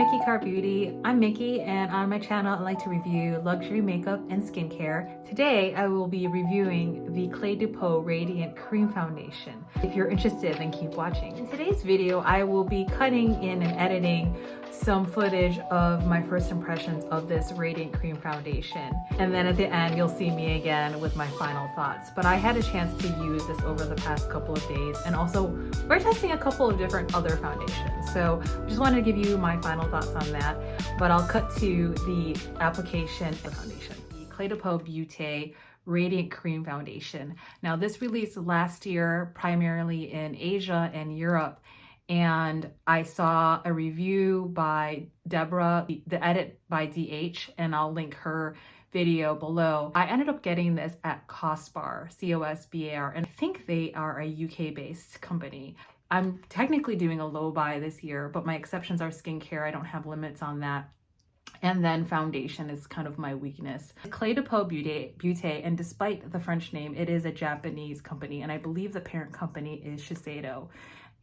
Mickey Car Beauty. I'm Mickey, and on my channel I like to review luxury makeup and skincare. Today I will be reviewing the Cle de Peau Radiant Cream Foundation. If you're interested, then keep watching. In today's video I will be cutting in and editing some footage of my first impressions of this Radiant Cream Foundation. And then at the end you'll see me again with my final thoughts. But I had a chance to use this over the past couple of days, and also we're testing a couple of different other foundations. So I just wanted to give you my final thoughts on that, but I'll cut to the application of the foundation. The Cle de Peau Beauty Radiant Cream Foundation. Now this released last year primarily in Asia and Europe, and I saw a review by Deborah, the edit by DH, and I'll link her video below. I ended up getting this at Cosbar, C-O-S-B-A-R, and I think they are a UK-based company. I'm technically doing a low buy this year, but my exceptions are skincare. I don't have limits on that. And then foundation is kind of my weakness. Cle de Peau Beauty, and despite the French name, it is a Japanese company, and I believe the parent company is Shiseido.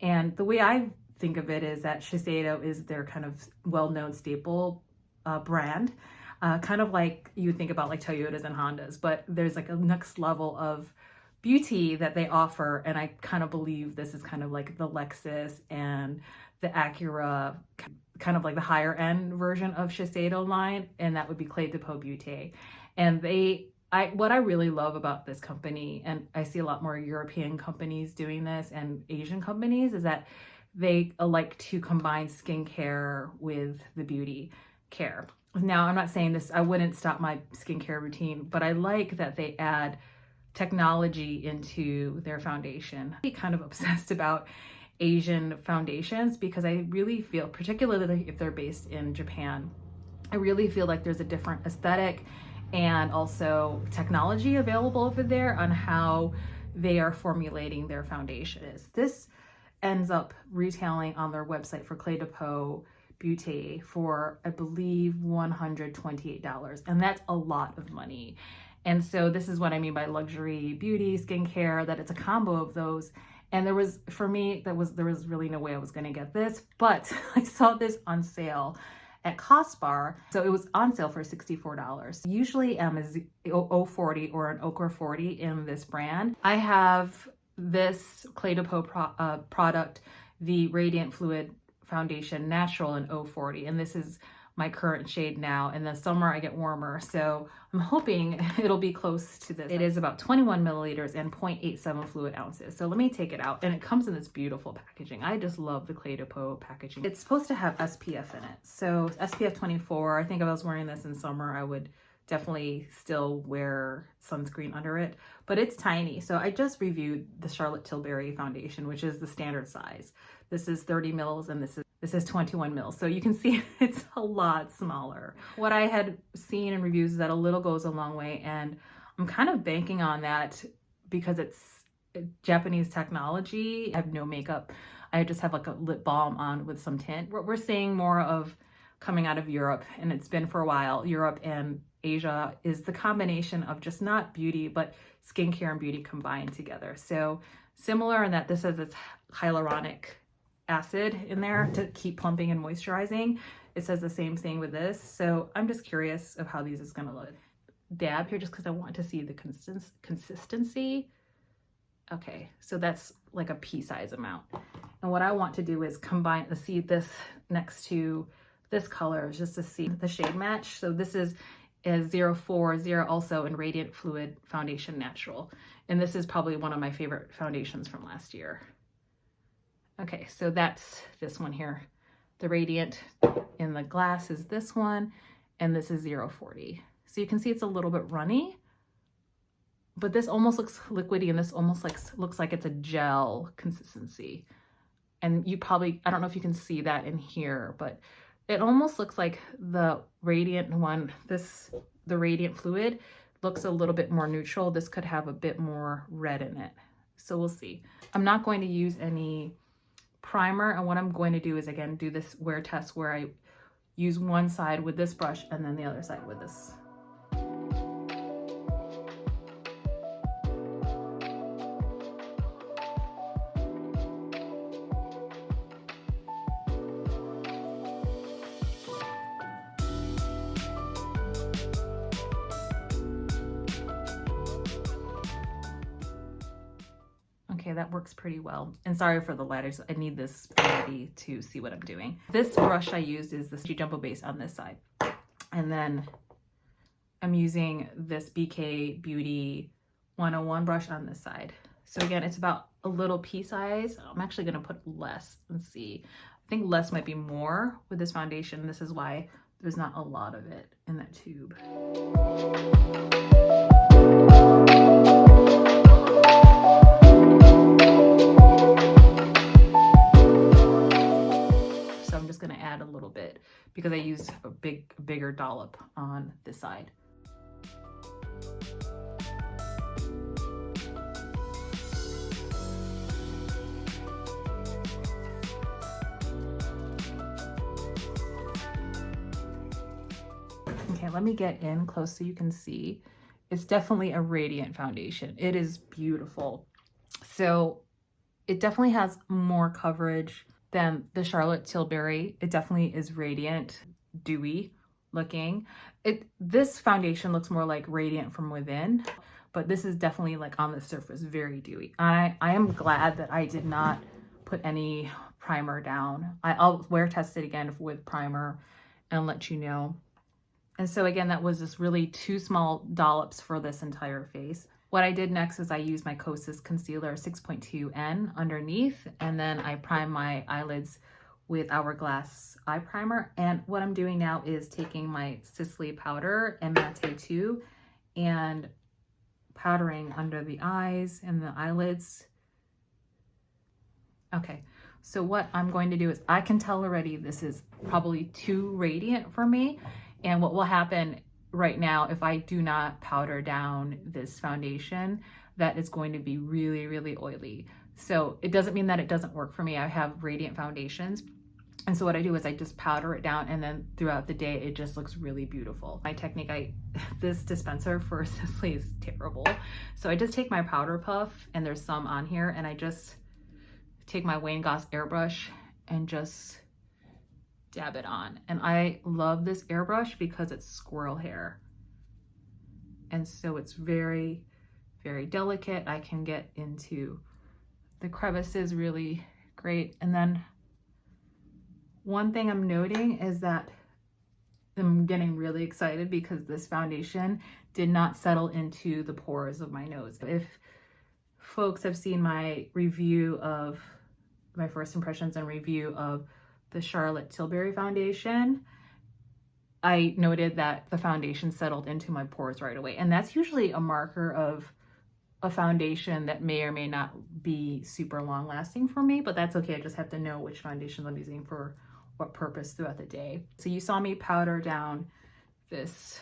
And the way I think of it is that Shiseido is their kind of well-known staple brand, kind of like you think about like Toyotas and Hondas, but there's like a next level of beauty that they offer, and I kind of believe this is kind of like the Lexus and the Acura, kind of like the higher end version of Shiseido line, and that would be Cle de Peau Beauty. And what I really love about this company, and I see a lot more European companies doing this and Asian companies, is that they like to combine skincare with the beauty care. Now, I'm not saying this, I wouldn't stop my skincare routine, but I like that they add technology into their foundation. I'm kind of obsessed about Asian foundations because I really feel, particularly if they're based in Japan, I really feel like there's a different aesthetic and also technology available over there on how they are formulating their foundations. This ends up retailing on their website for Cle de Peau Beauty for, I believe, $128, and that's a lot of money. And so this is what I mean by luxury beauty, skincare, that it's a combo of those. And there was, for me, there was really no way I was gonna get this, but I saw this on sale at Cosbar. So it was on sale for $64. Usually I'm a 040 or an Ochre 40 in this brand. I have this Cle de Peau product, the Radiant Fluid Foundation Natural in 040, and this is my current shade now. In the summer I get warmer, so I'm hoping it'll be close to this. It is about 21 milliliters and 0.87 fluid ounces. So let me take it out, and it comes in this beautiful packaging. I just love the Cle de Peau packaging. It's supposed to have SPF in it, so SPF 24. I think if I was wearing this in summer, I would definitely still wear sunscreen under it, but it's tiny. So I just reviewed the Charlotte Tilbury foundation, which is the standard size. This is 30 mils and this is 21 mils. So you can see it's a lot smaller. What I had seen in reviews is that a little goes a long way, and I'm kind of banking on that because it's Japanese technology. I have no makeup. I just have like a lip balm on with some tint. We're seeing more of coming out of Europe, and it's been for a while. Europe and Asia is the combination of just not beauty, but skincare and beauty combined together. So similar in that this has its hyaluronic acid in there to keep plumping and moisturizing. It says the same thing with this. So I'm just curious of how these is gonna look. Dab here just because I want to see the consistency. Okay, so that's like a pea size amount. And what I want to do is combine, see this next to this color just to see the shade match. So this is 040 also in Radiant Fluid Foundation Natural. And this is probably one of my favorite foundations from last year. Okay, so that's this one here. The Radiant in the glass is this one, and this is 040. So you can see it's a little bit runny, but this almost looks liquidy, and this almost looks like it's a gel consistency. And you probably, I don't know if you can see that in here, but it almost looks like the Radiant one, the Radiant Fluid looks a little bit more neutral. This could have a bit more red in it. So we'll see. I'm not going to use any primer, and what I'm going to do is again do this wear test where I use one side with this brush and then the other side with this. Okay, that works pretty well. And sorry for the light, I need this ready to see what I'm doing. This brush I used is the Jumbo Base on this side. And then I'm using this BK Beauty 101 brush on this side. So again, it's about a little pea size. I'm actually gonna put less and see. I think less might be more with this foundation. This is why there's not a lot of it in that tube. So I'm just gonna add a little bit because I used a bigger dollop on this side. Okay, let me get in close so you can see. It's definitely a radiant foundation. It is beautiful. So it definitely has more coverage than the Charlotte Tilbury. It definitely is radiant, dewy looking. This foundation looks more like radiant from within, but this is definitely like on the surface, very dewy. I am glad that I did not put any primer down. I'll wear test it again with primer and let you know. And so again, that was just really 2 small dollops for this entire face. What I did next is I used my Kosas Concealer 6.2N underneath, and then I primed my eyelids with Hourglass Eye Primer. And what I'm doing now is taking my Sisley powder and Matte 2 and powdering under the eyes and the eyelids. Okay, so what I'm going to do is, I can tell already this is probably too radiant for me. And what will happen right now, if I do not powder down this foundation, that is going to be really, really oily. So it doesn't mean that it doesn't work for me. I have radiant foundations. And so what I do is I just powder it down, and then throughout the day, it just looks really beautiful. My technique, this dispenser for Sisley is terrible. So I just take my powder puff, and there's some on here, and I just take my Wayne Goss airbrush and just dab it on. And I love this airbrush because it's squirrel hair. And so it's very, very delicate. I can get into the crevices really great. And then one thing I'm noting is that I'm getting really excited because this foundation did not settle into the pores of my nose. If folks have seen my review of my first impressions and review of the Charlotte Tilbury foundation, I noted that the foundation settled into my pores right away. And that's usually a marker of a foundation that may or may not be super long lasting for me, but that's okay. I just have to know which foundations I'm using for what purpose throughout the day. So you saw me powder down this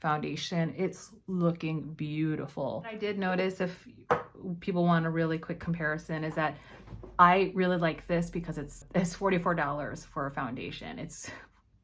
foundation. It's looking beautiful. What I did notice, if people want a really quick comparison, is that I really like this because it's $44 for a foundation. It's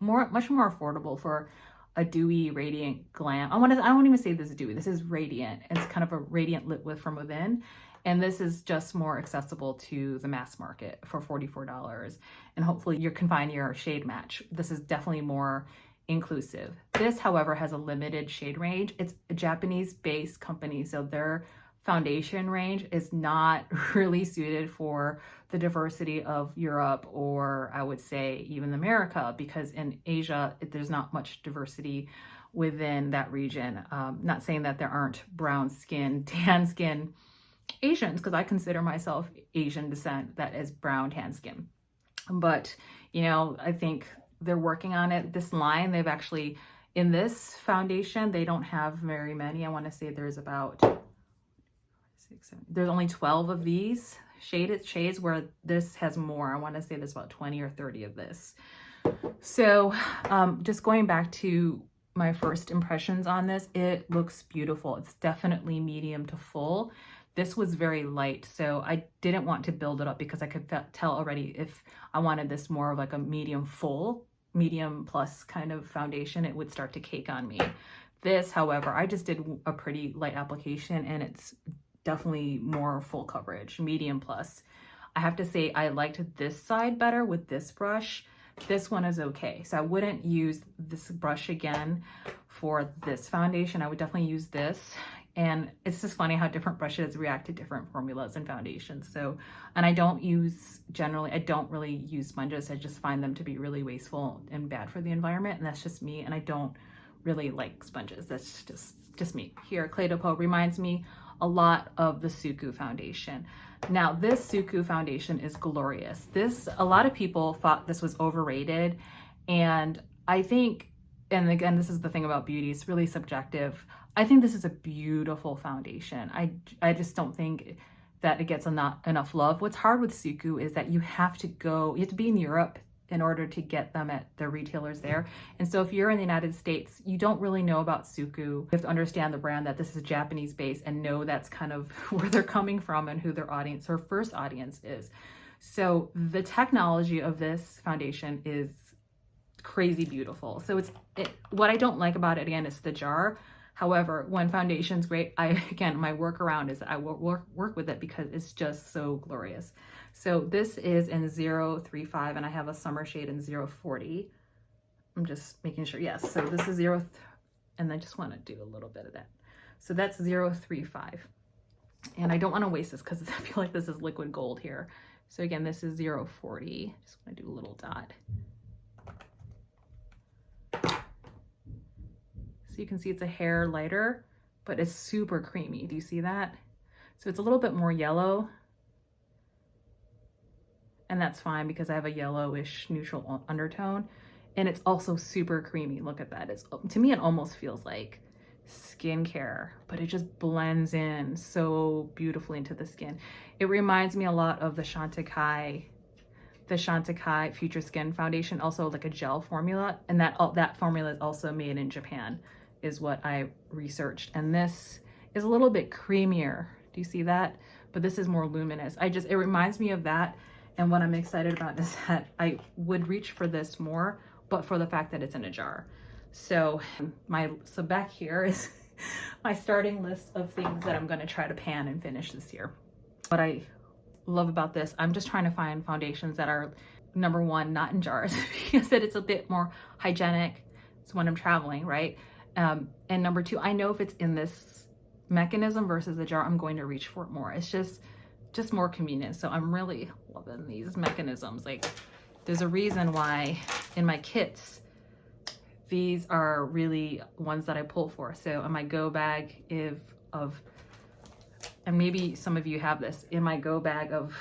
much more affordable for a dewy, radiant glam. I won't even say this is dewy. This is radiant. It's kind of a radiant lit with from within. And this is just more accessible to the mass market for $44. And hopefully you can find your shade match. This is definitely more inclusive. This, however, has a limited shade range. It's a Japanese-based company, so their foundation range is not really suited for the diversity of Europe, or I would say even America, because in Asia, there's not much diversity within that region. Not saying that there aren't brown skin, tan skin Asians, because I consider myself Asian descent that is brown, tan skin. But, you know, I think they're working on it. This line, they've actually, in this foundation, they don't have very many. I want to say there's about there's only 12 of these shades, where this has more. I want to say there's about 20 or 30 of this. So just going back to my first impressions on this, it looks beautiful. It's definitely medium to full. This was very light, so I didn't want to build it up because I could tell already if I wanted this more of like a medium full, medium plus kind of foundation, it would start to cake on me. This, however, I just did a pretty light application, and it's definitely more full coverage, medium plus. I have to say I liked this side better with this brush. This one is okay. So I wouldn't use this brush again for this foundation. I would definitely use this. And it's just funny how different brushes react to different formulas and foundations. So, and I don't really use sponges. I just find them to be really wasteful and bad for the environment. And that's just me. And I don't really like sponges. That's just me. Here, Cle de Peau reminds me a lot of the Suqqu foundation. Now, this Suqqu foundation is glorious. A lot of people thought this was overrated. And I think, and again, this is the thing about beauty, it's really subjective. I think this is a beautiful foundation. I just don't think that it gets enough love. What's hard with Suqqu is that you have to be in Europe in order to get them at the retailers there. And so if you're in the United States, you don't really know about Suqqu. You have to understand the brand, that this is Japanese based, and know that's kind of where they're coming from and who their first audience is. So the technology of this foundation is crazy beautiful. So what I don't like about it, again, is the jar. However, when foundation's great, my workaround is that I will work with it because it's just so glorious. So this is in 035 and I have a summer shade in 040. I'm just making sure, yes. So this is and I just want to do a little bit of that. So that's 035. And I don't want to waste this because I feel like this is liquid gold here. So again, this is 040. Just want to do a little dot. So you can see it's a hair lighter, but it's super creamy. Do you see that? So it's a little bit more yellow. And that's fine because I have a yellowish neutral undertone. And it's also super creamy. Look at that. To me, it almost feels like skincare, but it just blends in so beautifully into the skin. It reminds me a lot of the Chantecaille Future Skin Foundation, also like a gel formula. And that formula is also made in Japan, is what I researched. And this is a little bit creamier. Do you see that? But this is more luminous. It reminds me of that. And what I'm excited about is that I would reach for this more, but for the fact that it's in a jar. So back here is my starting list of things that I'm going to try to pan and finish this year. What I love about this, I'm just trying to find foundations that are, number one, not in jars, because that it's a bit more hygienic. So when I'm traveling, right? And number two, I know if it's in this mechanism versus the jar, I'm going to reach for it more. It's just more convenient. So I'm really loving these mechanisms. Like, there's a reason why in my kits, these are really ones that I pull for. So in my go bag and maybe some of you have this, in my go bag of,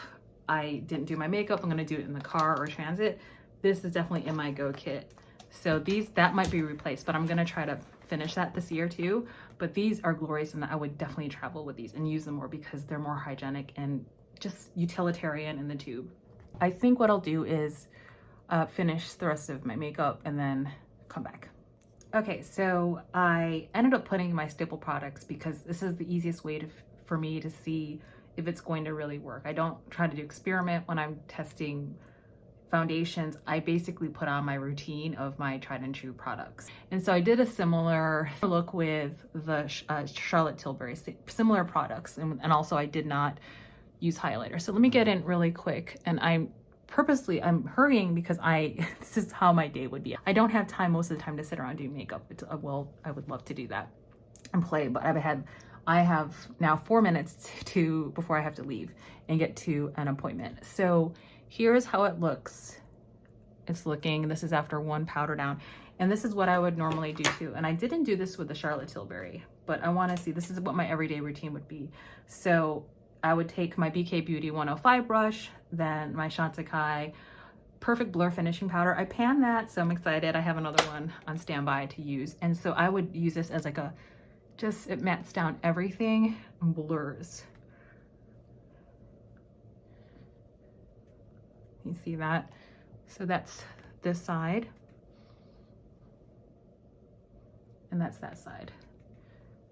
I didn't do my makeup, I'm gonna do it in the car or transit, this is definitely in my go kit. So that might be replaced, but I'm gonna try to finish that this year too. But these are glorious, and I would definitely travel with these and use them more because they're more hygienic and just utilitarian in the tube. I think what I'll do is finish the rest of my makeup and then come back. Okay, so I ended up putting my staple products because this is the easiest way for me to see if it's going to really work. I don't try to experiment when I'm testing foundations. I basically put on my routine of my tried and true products. And so I did a similar look with the Charlotte Tilbury, similar products. And also I did not use highlighter. So let me get in really quick. And I'm hurrying because this is how my day would be. I don't have time most of the time to sit around doing makeup. Well, I would love to do that and play, but I have now 4 minutes before I have to leave and get to an appointment. So here's how it looks. This is after one powder down. And this is what I would normally do too. And I didn't do this with the Charlotte Tilbury, but I wanna see, this is what my everyday routine would be. So I would take my BK Beauty 105 brush, then my Chantecaille Perfect Blur Finishing Powder. I pan that, so I'm excited. I have another one on standby to use. And so I would use this as like it mattes down everything and blurs. You see that? So that's this side. And that's that side.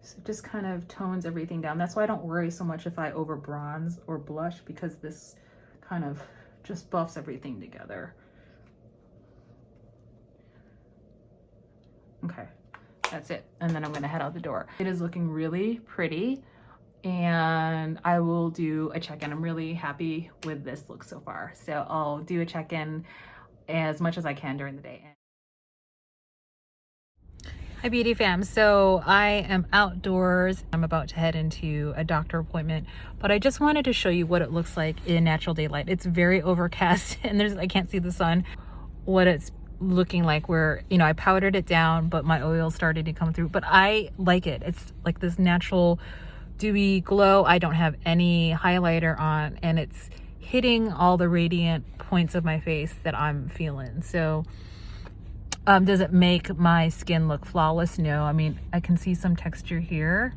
So it just kind of tones everything down. That's why I don't worry so much if I over bronze or blush, because this kind of just buffs everything together. Okay, that's it. And then I'm gonna head out the door. It is looking really pretty, and I will do a check-in. I'm really happy with this look so far. So I'll do a check-in as much as I can during the day. Hi beauty fam. So I am outdoors. I'm about to head into a doctor appointment, but I just wanted to show you what it looks like in natural daylight. It's very overcast and I can't see the sun. What it's looking like, where, you know, I powdered it down, but my oil started to come through. But I like it. It's like this natural dewy glow. I don't have any highlighter on, and it's hitting all the radiant points of my face that I'm feeling. So does it make my skin look flawless? No. I mean, I can see some texture here,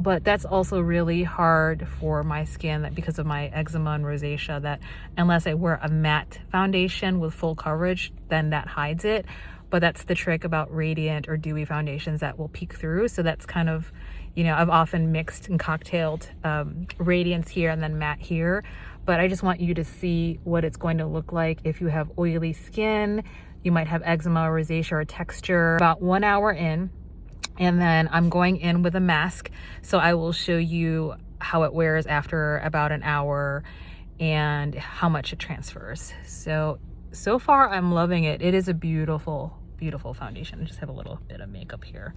but that's also really hard for my skin, that because of my eczema and rosacea, that unless I wear a matte foundation with full coverage, then that hides it. But that's the trick about radiant or dewy foundations, that will peek through. So that's kind of, you know, I've often mixed and cocktailed radiance here and then matte here. But I just want you to see what it's going to look like if you have oily skin. You might have eczema, rosacea, or texture. About 1 hour in, and then I'm going in with a mask. So I will show you how it wears after about an hour and how much it transfers. So far I'm loving it. It is a beautiful, beautiful foundation. I just have a little bit of makeup here.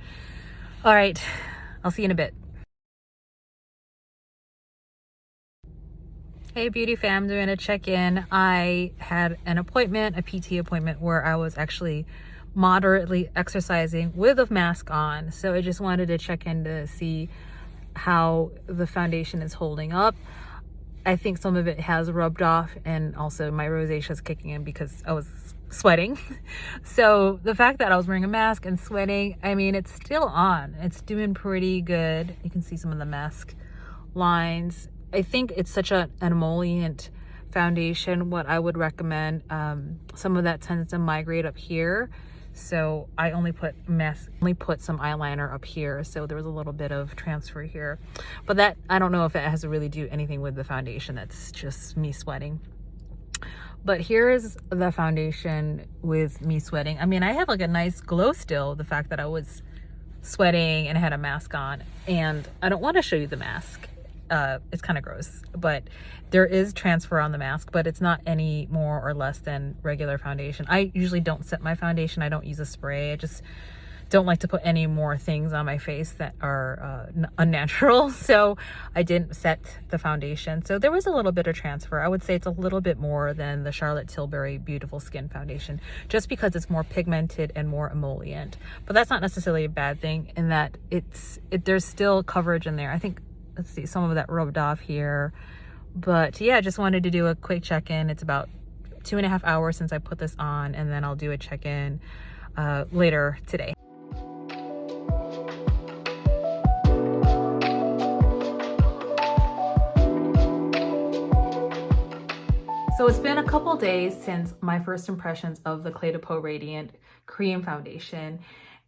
All right, I'll see you in a bit. Hey beauty fam, doing a check-in. I had an appointment, a PT appointment, where I was actually moderately exercising with a mask on. So I just wanted to check in to see how the foundation is holding up. I think some of it has rubbed off, and also my rosacea is kicking in because I was sweating. So the fact that I was wearing a mask and sweating, I mean, it's still on. It's doing pretty good. You can see some of the mask lines. I think it's such an emollient foundation. What I would recommend, some of that tends to migrate up here. So I only put some eyeliner up here. So there was a little bit of transfer here, but that, I don't know if it has to really do anything with the foundation. That's just me sweating. But here is the foundation with me sweating. I mean, I have like a nice glow still, the fact that I was sweating and had a mask on, and I don't want to show you the mask. It's kind of gross, but there is transfer on the mask, but it's not any more or less than regular foundation. I usually don't set my foundation. I don't use a spray. I just don't like to put any more things on my face that are unnatural. So I didn't set the foundation. So there was a little bit of transfer. I would say it's a little bit more than the Charlotte Tilbury Beautiful Skin foundation, just because it's more pigmented and more emollient. But that's not necessarily a bad thing, in that there's still coverage in there. I think, let's see, some of that rubbed off here. But yeah, I just wanted to do a quick check-in. It's about 2.5 hours since I put this on, and then I'll do a check-in later today. So it's been a couple days since my first impressions of the Cle de Peau Radiant Cream Foundation.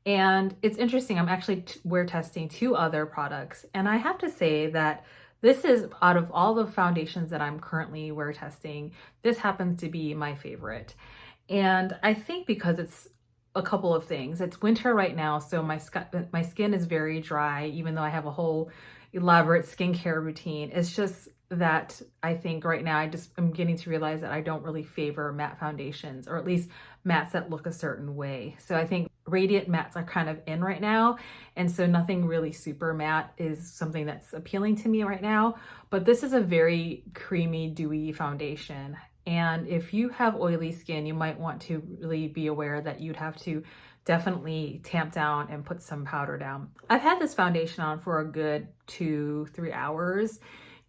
And it's interesting, I'm actually wear testing 2 other products. And I have to say that this is, out of all the foundations that I'm currently wear testing, this happens to be my favorite. And I think because it's a couple of things. It's winter right now, so my skin is very dry, even though I have a whole elaborate skincare routine. It's just that I think right now I'm getting to realize that I don't really favor matte foundations, or at least mattes that look a certain way. So I think radiant mattes are kind of in right now, and so nothing really super matte is something that's appealing to me right now. But this is a very creamy, dewy foundation, and if you have oily skin, you might want to really be aware that you'd have to definitely tamp down and put some powder down. I've had this foundation on for a good 2-3 hours,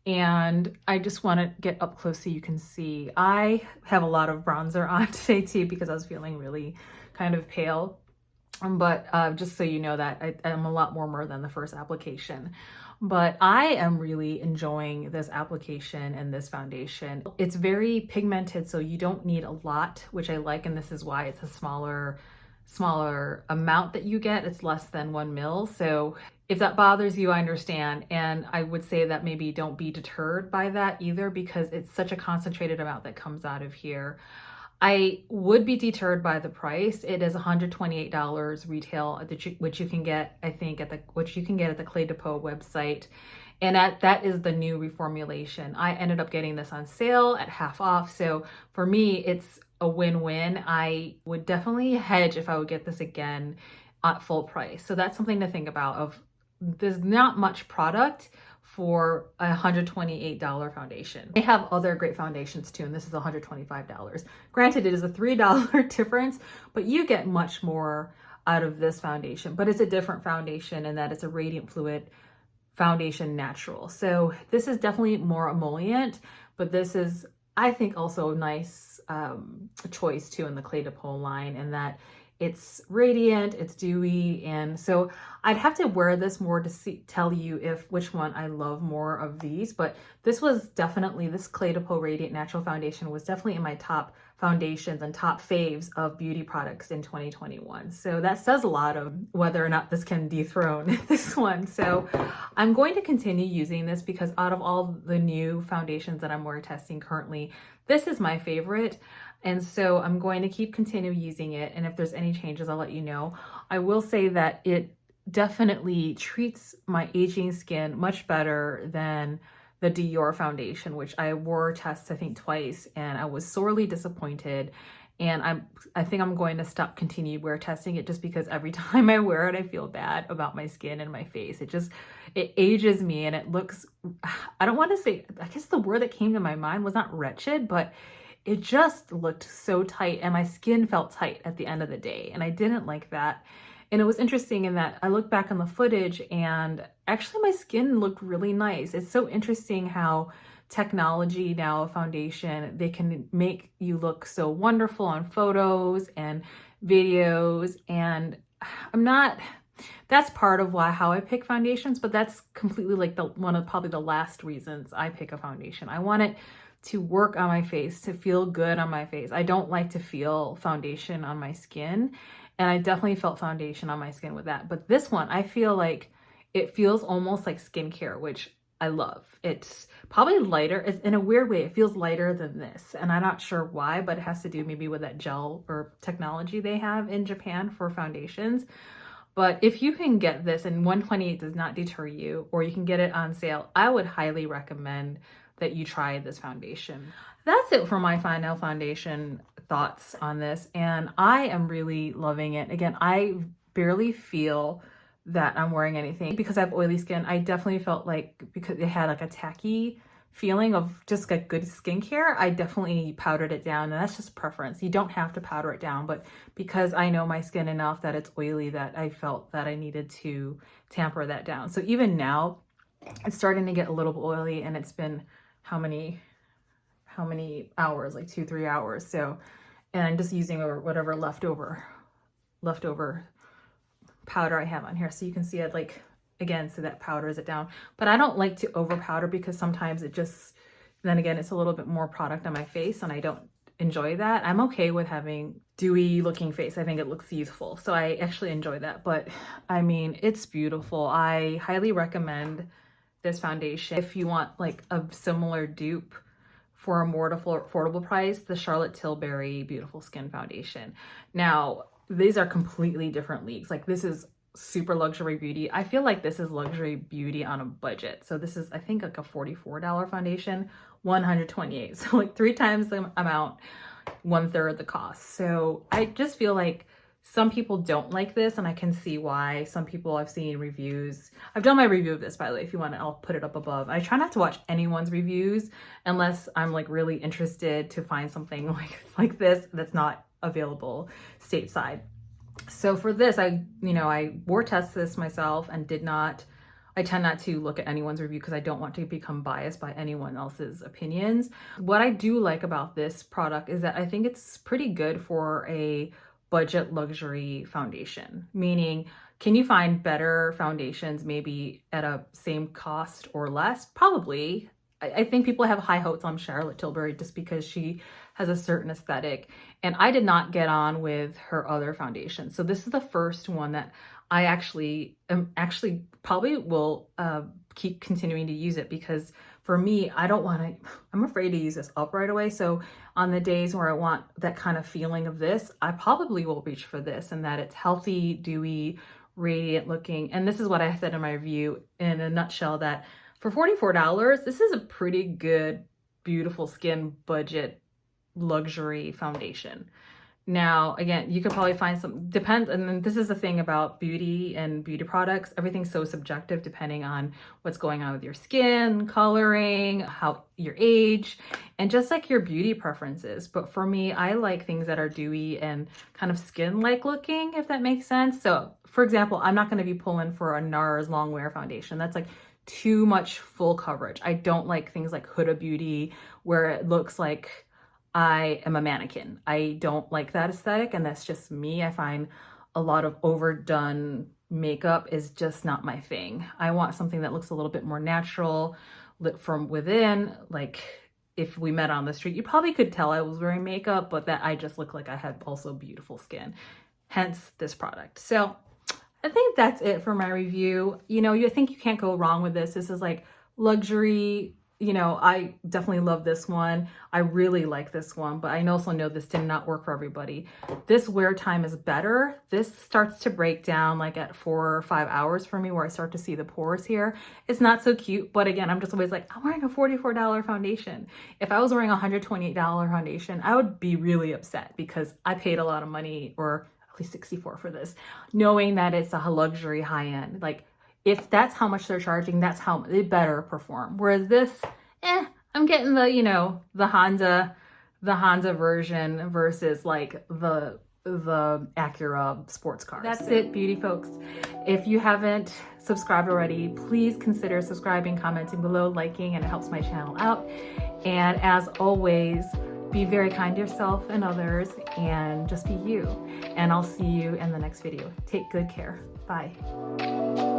and I just want to get up close so you can see. I have a lot of bronzer on today too, because I was feeling really kind of pale. But just so you know that I'm a lot warmer than the first application. But I am really enjoying this application and this foundation. It's very pigmented, so you don't need a lot, which I like, and this is why it's a smaller amount that you get. It's less than 1 ml. So if that bothers you, I understand. And I would say that maybe don't be deterred by that either, because it's such a concentrated amount that comes out of here. I would be deterred by the price. It is $128 retail, which you can get, I think, at the Cle de Peau website. And that is the new reformulation. I ended up getting this on sale at half off. So for me, it's a win-win. I would definitely hedge if I would get this again. at full price. So that's something to think about. Of there's not much product for a $128 foundation. They have other great foundations too, and this is $125. Granted, it is a $3 difference, but you get much more out of this foundation. But it's a different foundation in that it's a radiant fluid foundation natural. So this is definitely more emollient, but this is, I think, also a nice choice too in the Cle de Peau line, in that it's radiant, it's dewy, and so I'd have to wear this more to tell you if which one I love more of these. But this was definitely, this Cle de Peau Radiant Natural Foundation was definitely in my top foundations and top faves of beauty products in 2021. So that says a lot of whether or not this can dethrone this one. So I'm going to continue using this because out of all the new foundations that I'm wear testing currently, this is my favorite. And so I'm going to continue using it. And if there's any changes, I'll let you know. I will say that it definitely treats my aging skin much better than the Dior foundation, which I wore tests, I think twice, and I was sorely disappointed. And I think I'm going to continue wear testing it, just because every time I wear it, I feel bad about my skin and my face. It ages me, and it looks, I don't want to say, I guess the word that came to my mind was not wretched, but it just looked so tight, and my skin felt tight at the end of the day. And I didn't like that. And it was interesting in that I looked back on the footage and actually my skin looked really nice. It's so interesting how technology now, foundation, they can make you look so wonderful on photos and videos. And that's part of how I pick foundations, but that's completely like one of probably the last reasons I pick a foundation. I want it to work on my face, to feel good on my face. I don't like to feel foundation on my skin. And I definitely felt foundation on my skin with that. But this one, I feel like it feels almost like skincare, which I love. It's probably lighter. It's, in a weird way, it feels lighter than this. And I'm not sure why, but it has to do maybe with that gel or technology they have in Japan for foundations. But if you can get this and 128 does not deter you, or you can get it on sale, I would highly recommend that you try this foundation. That's it for my final foundation thoughts on this, and I am really loving it. Again, I barely feel that I'm wearing anything because I have oily skin. I definitely felt like, because it had like a tacky feeling of just like good skincare, I definitely powdered it down, and that's just preference. You don't have to powder it down, but because I know my skin enough that it's oily, that I felt that I needed to tamper that down. So even now, it's starting to get a little oily, and it's been how many hours, like 2-3 hours. So, and I'm just using whatever leftover powder I have on here. So you can see it, like, again, so that powders it down. But I don't like to over powder because sometimes it just, then again, it's a little bit more product on my face, and I don't enjoy that. I'm okay with having dewy looking face. I think it looks youthful. So I actually enjoy that. But I mean, it's beautiful. I highly recommend this foundation. If you want like a similar dupe for a more affordable price, the Charlotte Tilbury Beautiful Skin foundation. Now, these are completely different leagues. Like, this is super luxury beauty. I feel like this is luxury beauty on a budget. So this is, I think, like a $44 foundation, $128. So like 3 times the amount, 1/3 the cost. So I just feel like some people don't like this, and I can see why. Some people, I've seen reviews. I've done my review of this, by the way. If you want, I'll put it up above. I try not to watch anyone's reviews unless I'm like really interested to find something like this that's not available stateside. So for this, I wore test this myself and I tend not to look at anyone's review because I don't want to become biased by anyone else's opinions. What I do like about this product is that I think it's pretty good for a budget luxury foundation, meaning, can you find better foundations maybe at a same cost or less? Probably. I think people have high hopes on Charlotte Tilbury just because she has a certain aesthetic, and I did not get on with her other foundation. So this is the first one that I actually probably will keep continuing to use it, because for me, I'm afraid to use this up right away. So on the days where I want that kind of feeling of this, I probably will reach for this, and that it's healthy, dewy, radiant looking. And this is what I said in my review in a nutshell, that for $44, this is a pretty good, beautiful skin budget luxury foundation. Now, again, you could probably find some, depends, and then this is the thing about beauty and beauty products. Everything's so subjective depending on what's going on with your skin, coloring, how your age, and just like your beauty preferences. But for me, I like things that are dewy and kind of skin-like looking, if that makes sense. So, for example, I'm not going to be pulling for a NARS long wear foundation. That's like too much full coverage. I don't like things like Huda Beauty where it looks like I am a mannequin. I don't like that aesthetic, and that's just me. I find a lot of overdone makeup is just not my thing. I want something that looks a little bit more natural, lit from within. Like if we met on the street, you probably could tell I was wearing makeup, but that I just look like I had also beautiful skin. Hence this product. So I think that's it for my review. You know, you think you can't go wrong with this. This is like luxury. You know, I definitely love this one. I really like this one, but I also know this did not work for everybody. This wear time is better. This starts to break down like at 4 or 5 hours for me, where I start to see the pores here. It's not so cute, but again, I'm just always like, I'm wearing a $44 foundation. If I was wearing a $128 foundation, I would be really upset because I paid a lot of money, or at least $64 for this, knowing that it's a luxury high end. Like, if that's how much they're charging, that's how they better perform. Whereas this, I'm getting the, you know, the Honda version versus like the Acura sports car. That's it, beauty folks. If you haven't subscribed already, please consider subscribing, commenting below, liking, and it helps my channel out. And as always, be very kind to yourself and others, and just be you. And I'll see you in the next video. Take good care. Bye.